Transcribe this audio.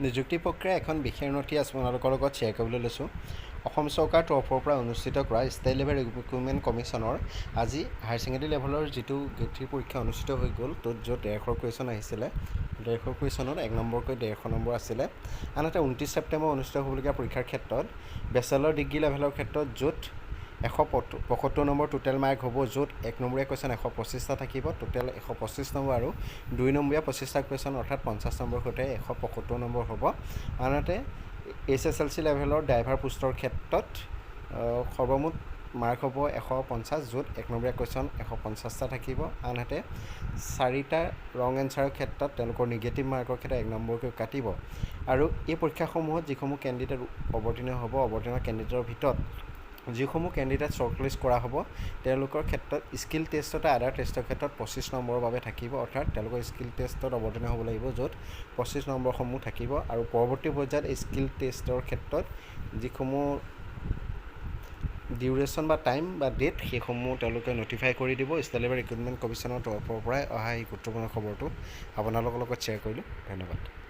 নিযুক্তি প্ৰক্ৰিয়া এখন বিশেষ নথি আপোনালোকৰ লগত শ্বেয়াৰ কৰিবলৈ লৈছোঁ। অসম চৰকাৰৰ তৰফৰ পৰা অনুষ্ঠিত কৰা ষ্টেট লেভেল ৰিক্ৰুটমেণ্ট কমিশ্যনৰ আজি হায়াৰ ছেকেণ্ডেৰী লেভেলৰ যিটো গেট্ৰি পৰীক্ষা অনুষ্ঠিত হৈ গ'ল, য'ত 150 কুৱেশ্যন আহিছিলে। 150 কুৱেশ্যনত 1 নম্বৰকৈ 150 নম্বৰ আছিলে। আনহাতে 29 ছেপ্টেম্বৰ অনুষ্ঠিত হ'বলগীয়া পৰীক্ষাৰ ক্ষেত্ৰত বেচেলৰ ডিগ্ৰী লেভেলৰ ক্ষেত্ৰত য'ত 175 নম্বৰ টোটেল মাৰ্ক হ'ব, য'ত 1 নম্বৰীয়া কুৱেশ্যন 125টা থাকিব, টোটেল 125 নম্বৰ, আৰু 2 নম্বৰীয়া 25টা কুৱেশ্যন অৰ্থাৎ 50 নম্বৰ সৈতে 175 নম্বৰ হ'ব। আনহাতে HSLC লেভেলৰ ড্ৰাইভাৰ পোষ্টৰ ক্ষেত্ৰত সৰ্বমুঠ মাৰ্ক হ'ব 150, য'ত 1 নম্বৰীয়া কুৱেশ্যন 150টা থাকিব। আনহাতে 4টা ৰং এনচাৰৰ ক্ষেত্ৰত তেওঁলোকৰ নিগেটিভ মাৰ্কৰ ক্ষেত্ৰত 1 নম্বৰকৈ কাটিব। আৰু এই পৰীক্ষাসমূহত যিসমূহ কেণ্ডিডেট অৱতীৰ্ণ হ'ব, অৱতীৰ্ণ কেণ্ডিডেটৰ ভিতৰত যিসমূহ কেণ্ডিডেট শ্বৰ্টলিষ্ট কৰা হ'ব, তেওঁলোকৰ ক্ষেত্ৰত স্কিল টেষ্টত আদাৰ টেষ্টৰ ক্ষেত্ৰত 25 নম্বৰৰ বাবে থাকিব, অৰ্থাৎ তেওঁলোকৰ স্কিল টেষ্টত অৱতীৰ্ণ হ'ব লাগিব, য'ত 25 নম্বৰসমূহ থাকিব। আৰু পৰৱৰ্তী পৰ্যায়ত স্কিল টেষ্টৰ ক্ষেত্ৰত যিসমূহ ডিউৰেশ্যন বা টাইম বা ডেট, সেইসমূহ তেওঁলোকে নটিফাই কৰি দিব। ষ্টেট লেভেল ৰিক্ৰুটমেণ্ট কমিশ্যনৰ তৰফৰ পৰাই অহা এই গুৰুত্বপূৰ্ণ খবৰটো আপোনালোকৰ লগত শ্বেয়াৰ কৰিলোঁ। ধন্যবাদ।